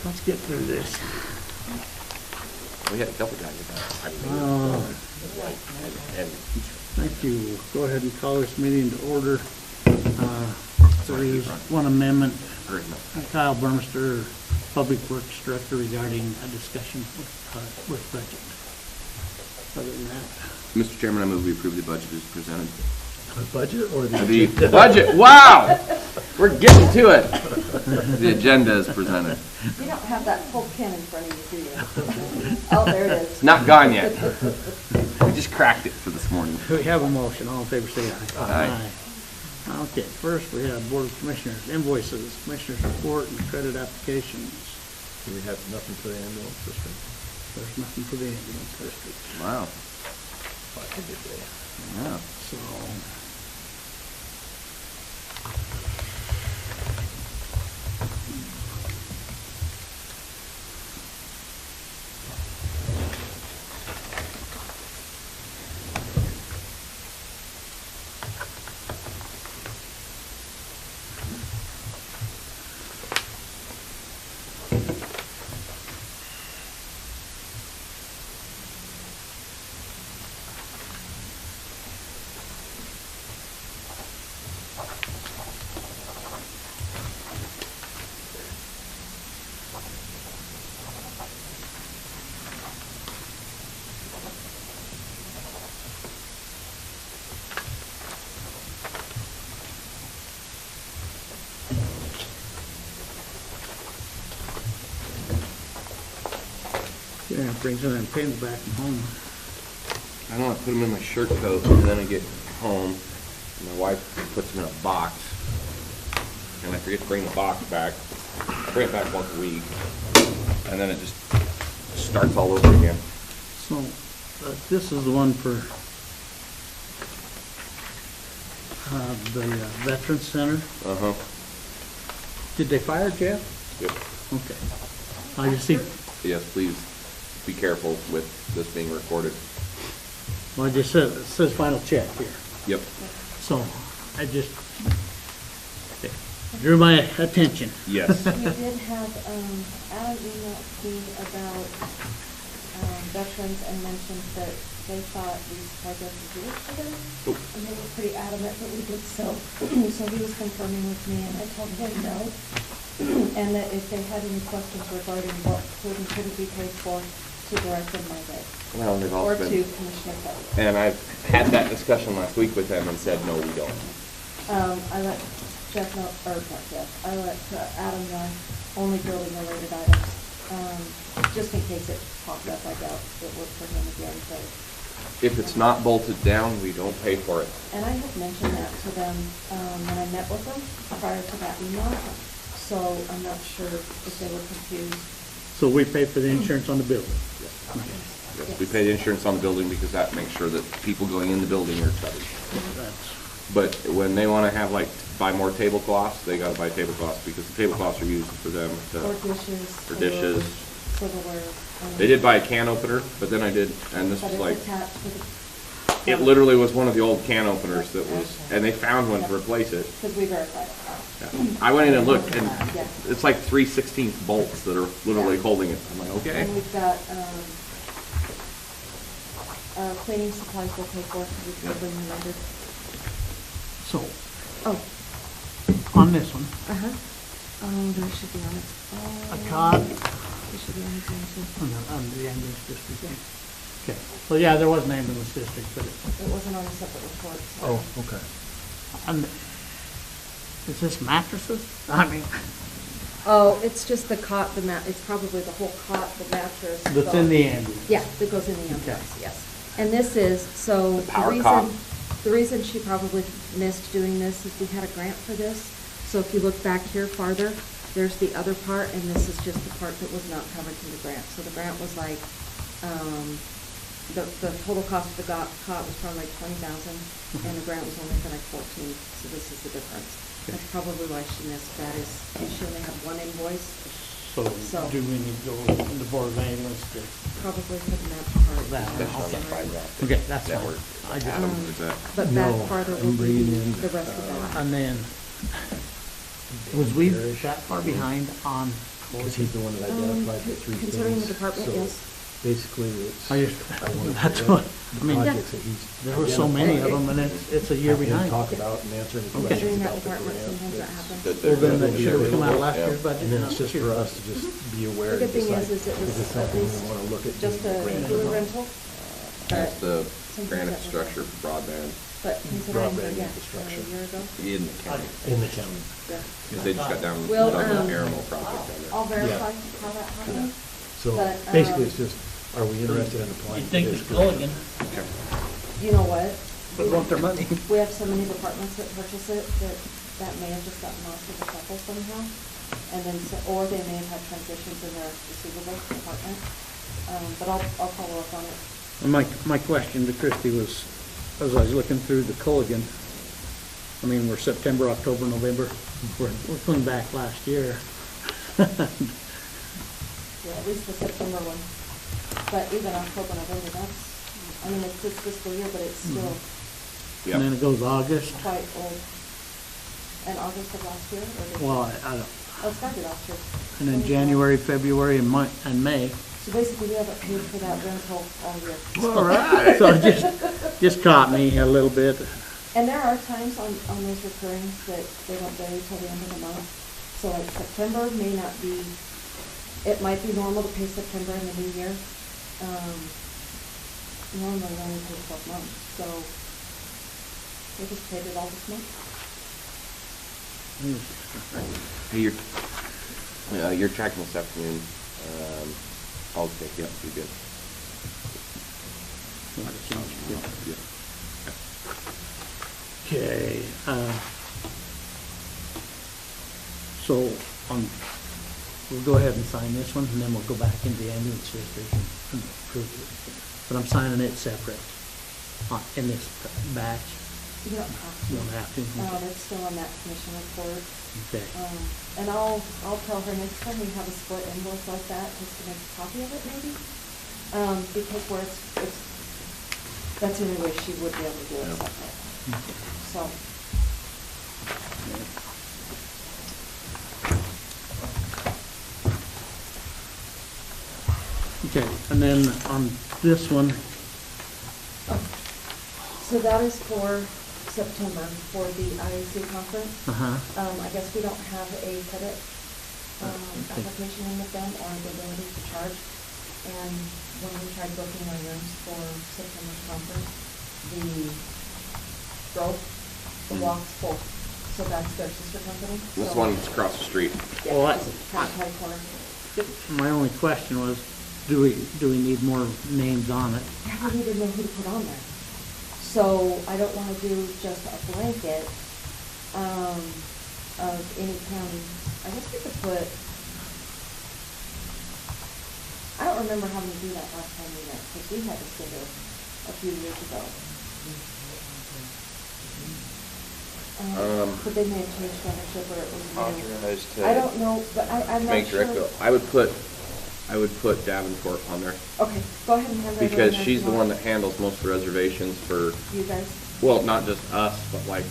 Let's get through this. We had a couple guys about and Thank you. Go ahead and call this meeting to order. There is one amendment. Kyle Burmester, Public Works Director, regarding a discussion with budget. Other than that. Mr. Chairman, I move we approve the budget as presented. The budget or The budget, wow! We're getting to it. The agenda is presented. You don't have that full pen in front of you, do you? Oh, there it is. It's not gone yet. We just cracked it for this morning. We have a motion. All in favor, say aye. Aye. Okay, first we have Board of Commissioners, invoices, Commissioners report, and credit applications. Do we have nothing for the ambulance district? There's nothing for the ambulance district. Wow. That's a good day. Yeah. So, yeah, brings in and pins back from home. I don't know, I put them in my shirt coat, and then I get home, and my wife puts them in a box, and I forget to bring the box back. I bring it back once a week, and then it just starts all over again. So, this is the one for the Veterans Center. Uh-huh. Did they fire Jeff? Yep. Okay. I just see, Yes, please be careful with this being recorded. well, I just said, it says final check here. Yep. So, I just drew my attention. Yes. You did have, Adam emailed me about veterans and mentioned that they thought we supplied us with Jewish for them. And they were pretty adamant that we did so. So he was confirming with me, and I told him no. And that if they had any questions regarding what could and couldn't be paid for, to direct them my way. Well, they've Or also to been, Commissioner Kelly. and I've had that discussion last week with them and said, no, we don't. I let Jeff know, or not Jeff, I let Adam know, only building related items. Just in case it popped up, I doubt it would for him again, but. If it's not bolted down, we don't pay for it. And I had mentioned that to them, when I met with them prior to that email, so I'm not sure if they were confused. So we pay for the insurance on the building. Yes, we pay the insurance on the building because that makes sure that people going in the building are covered. That's, But when they want to have, like, buy more tablecloths, they got to buy tablecloths because the tablecloths are used for them Or to, dishes. for dishes. Silverware. They did buy a can opener, but then I did, and this But was it's like, attached to the. it literally was one of the old can openers that was, and they found one to replace it. Because we verified it. Yeah. I went in and looked, and Yeah. it's like 3/16 bolts that are literally holding it. I'm like, okay. And we've got, cleaning supplies we'll pay for, because we've been rendered. so, Oh, on this one, uh-huh. Oh, there should be on it. a cod, There should be on it, too. on the ambulance district. Okay, so yeah, there was an ambulance district, but It wasn't on a separate report, so. Oh, okay. and is this mattresses? I mean, Oh, it's just the cot, the mat, it's probably the whole cot, the mattress. that's in the ambulance. Yeah, that goes in the ambulance, yes. And this is, so the power cot. reason she probably missed doing this is we had a grant for this. So if you look back here farther, there's the other part, and this is just the part that was not covered through the grant. So the grant was like, the total cost of the cot was probably like 20,000, and the grant was only for like 14, so this is the difference. That's probably why she missed that, is she only had one invoice, So do we need to go in the Board of Ambulance to, probably couldn't match part. That. That's on the fiber optic okay, that's fine. network. I just, Adam, is that? But No, back farther I'm will be bringing in, the rest of that. and then, was we that far behind on Because he's the one that identified the three things. Considering the department, So yes. Basically, it's. I just, wanna that's present what, I the mean, projects that he's there were so many of them, and it's a year have him behind. talk about and answer any Okay. questions Considering that about the department, grant. sometimes that It's- happens. That- Well, then that- it should have come out of last Yeah. year's budget. And then not it's just this for year. us to just be aware The and good thing decide, is it is was this at something we least wanna look at just doing a grant regular about? rental, That's the Something granite that was- structure for broadband but considering, Broadband yeah, infrastructure. a year ago, in the county. In the county. yeah. Because they just got done, Well, done the Aramo project down I'll there. verify how that happened. So But, basically, um, it's just, are we interested in applying? You'd think for it's this grant? Culligan You know what? would want their money. We have so many departments that purchase it that may have just gotten lost in the shuffle somehow. And then, or they may have had transitions in their receivable department. But I'll follow up on it. And my question to Christie was, as I was looking through the Culligan, I mean, we're September, October, November, we're going back last year. Yeah, at least the September one. But even October, November, that's, I mean, it's this fiscal year, but it's still Yeah. And then it goes August. quite old. And August of last year, or this Well, year? I don't, Oh, it started last year. and then January, February, and May. So basically, we haven't paid for that rental all year. All right. So it just caught me a little bit. And there are times on those recurrings that they don't pay till the end of the month. So like September may not be, it might be normal to pay September in the new year. Normally we only pay 12 months, so we just paid it all this month. Hey, you're tracking this afternoon. I'll take you up, be good. Yeah. Okay, so we'll go ahead and sign this one, and then we'll go back into the ambulance district and approve it. But I'm signing it separate in this batch. You don't have to. You don't have to. It's still on that commission report. Okay. And I'll tell her next time we have a split invoice like that, just to make a copy of it maybe. Because where it's, that's the only way she would be able to do it Yeah. separate. So. Okay, and then on this one, So that is for September, for the IAC conference. I guess we don't have a credit Okay. application in with them or the ability to charge. And when we tried booking our rooms for September's conference, the Grove, the walk's full. So that's their sister company. This So- one's across the street. Yeah, Well, it's kind of tight corner. my only question was, do we need more names on it? Yeah, we need to know who to put on there. So I don't want to do just a blanket of any county. I guess we could put, I don't remember having to do that last time we met, because we had this figure a few years ago. But they may have changed ownership, or it was new. Authorized to. I don't know, but I'm not Make sure. direct bill. I would put Davenport on there. Okay, go ahead and have her. Because she's the one that handles most of the reservations for, You guys? well, not just us, but like,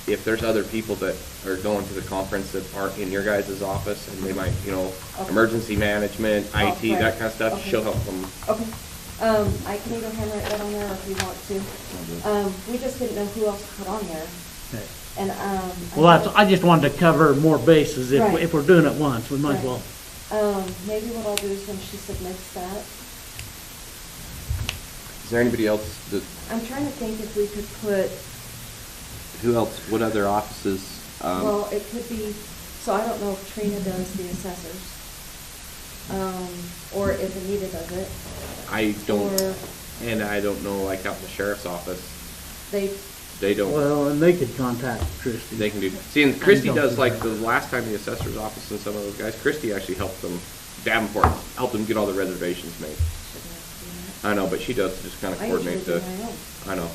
if there's other people that are going to the conference that aren't in your guys' office, and they might, Okay. emergency management, Oh, IT, that right. kind of stuff, Okay. she'll help them. Okay, I can either handwrite that on there if you want to. We just didn't know who else to put on there, Okay. and, Well, I just wanted to cover more bases. Right. If we're doing it once, we might as well. maybe what I'll do is when she submits that, Is there anybody else that, I'm trying to think if we could put, who else, what other offices? well, it could be, so I don't know if Trina does the assessors, or if Anita does it. I don't, Or and I don't know, like out in the sheriff's office, they, they don't, Well, and they could contact Christie. they can do, see, and Christie don't does, do like, that. the last time the assessor's office and some of those guys, Christie actually helped them, Davenport, helped them get all the reservations made. shouldn't have to do I know, but she does just kind of that. I usually coordinate do the, my own. I know.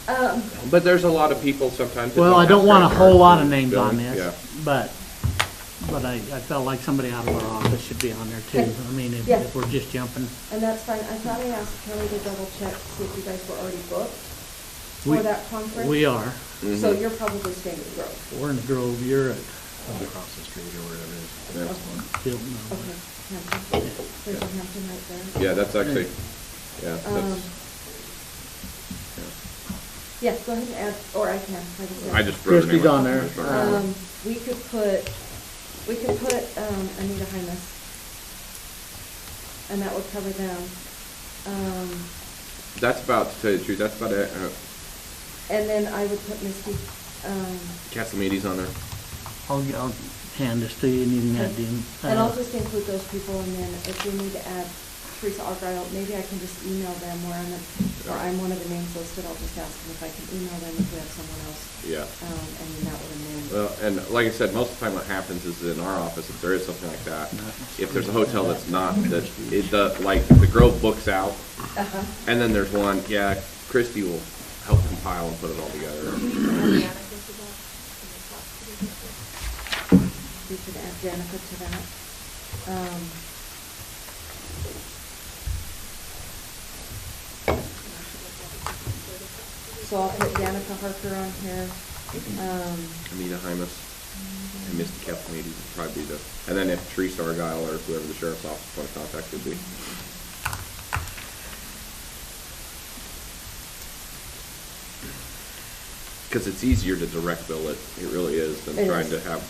Um, But there's a lot of people sometimes that Well, I have don't want a credit whole cards lot of and names on billing, this, but I felt like somebody out of our office should be on there too. Okay. I mean, Yeah. if we're just jumping. And that's fine. I thought I asked Kelly to double check, see if you guys were already booked We- for that conference. We are. So Mhm. you're probably staying at Grove. We're in the Grove, you're at, across the street or wherever it is. Yeah. That's one. Hilton, Okay, Hampton, there's a Hampton right there. Yeah, that's actually, yeah, Um, that's, Yes, go ahead and add, or I can, like I said. I just wrote her name. Christie's on there. We could put, Anita Hymas, and that would cover them. That's about, to tell you the truth, that's about it. And then I would put Misty, Casamedi's on there. I'll hand this to you, and you can add in. and I'll just include those people, and then if we need to add Teresa Argyle, maybe I can just email them or I'm one of the names listed, I'll just ask them if I can email them if we have someone else. Yeah. And then that would amend. Well, and like I said, most of the time what happens is in our office, if there is something like that, if there's a hotel that's not, like, the Grove books out, Uh-huh. and then there's one, yeah, Christie will help compile and put it all together. We could add Danica to that. So I'll put Danica Harker on here. Anita Hymas and Misty Casamedi would probably be and then if Teresa Argyle or whoever the sheriff's office point of contact would be. Because it's easier to direct bill it, it really is, than It trying is. to have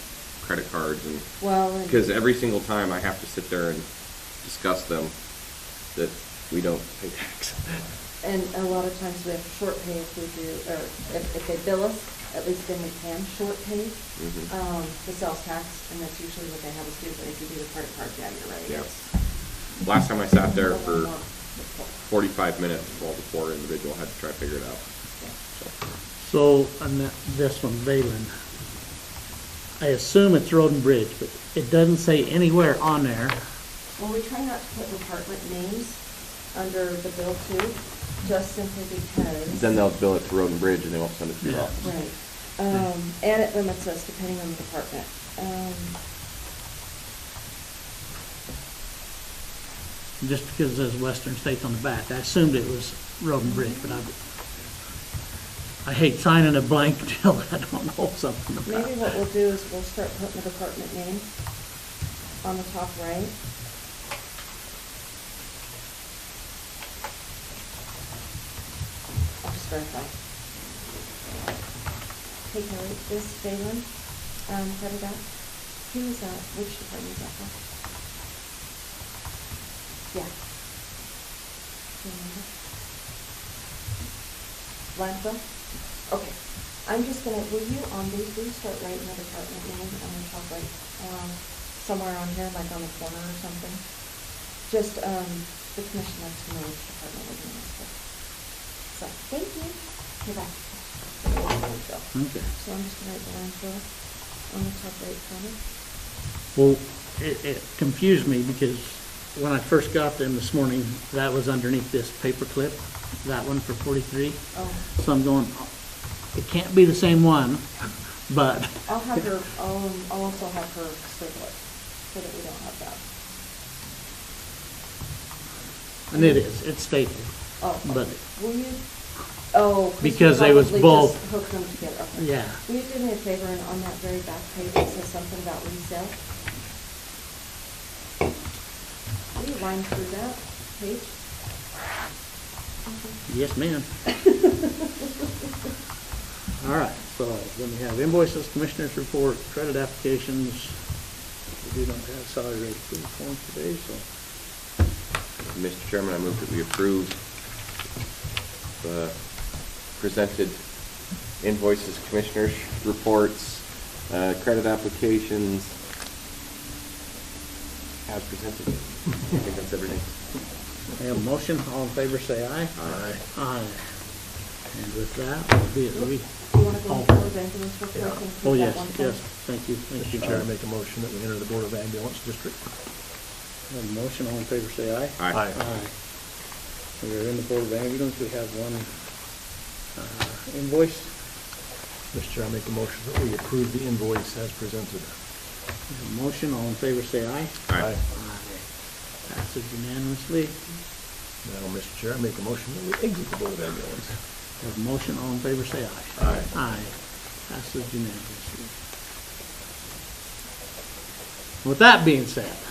credit cards and, Well, because every single time I have to sit there and discuss them, that we don't pay tax. and a lot of times we have short pay if we do, or if they bill us, at least then we can short pay, the sales tax, and that's usually what they have us do, but if you do the credit card, yeah, you're right. Yeah. It's Last time I sat there a for lot more. 45 minutes while the poor individual had to try to figure it out. So, on this one, Valen, I assume it's Road and Bridge, but it doesn't say anywhere on there. Well, we try not to put department names under the bill too, just simply because. Then they'll bill it to Road and Bridge and they won't send it to your Yeah. office. Right, and it limits us depending on the department. Just because it says Western States on the back. I assumed it was Road and Bridge, but I hate signing a blank until I don't know something about Maybe it. what we'll do is we'll start putting the department name on the top right. I'll just verify. Hey Kelly, this Valen, headed out, who is that, which department is that from? Yeah. Do you remember? Landfill? Okay, I'm just gonna, will you start writing the department name on the top right, somewhere on here, like on the corner or something? Just, the commission likes to know which department we're doing this with. So, thank you. Okay, bye. Landfill. Okay. So I'm just gonna write the landfill on the top right corner. Well, it confused me because when I first got them this morning, that was underneath this paper clip, that one for 43. Oh, So I'm going, it can't be the same one, but. I'll have her, I'll also have her circle it, so that we don't have that. And it is, it's stated. Oh, But, will you, oh, Christie Because they was probably both- just hooked them together, okay. yeah. Will you do me a favor, and on that very back page, it says something about resale? Will you line through that page? Yes, ma'am. All right, so then we have invoices, commissioners report, credit applications. We do not have salary rate approval forms today, so. Mr. Chairman, I move that we approve the presented invoices, commissioners' reports, credit applications as presented. I think that's everything. We have a motion, all in favor say aye. Aye. Aye. And with that, we'll be, Do you wanna go into the ambulance real quick and oh, do yes, that one thing? yes, thank you, thank you. Mr. Chair, I make a motion that we enter the Board of Ambulance District. We have a motion, all in favor say aye. Aye. Aye. We are in the Board of Ambulance, we have one invoice. Mr. Chair, I make a motion that we approve the invoice as presented. We have a motion, all in favor say aye. Aye. Passes unanimously. Now, Mr. Chair, I make a motion that we exit the Board of Ambulance. We have a motion, all in favor say aye. Aye. Aye. Passes unanimously. With that being said,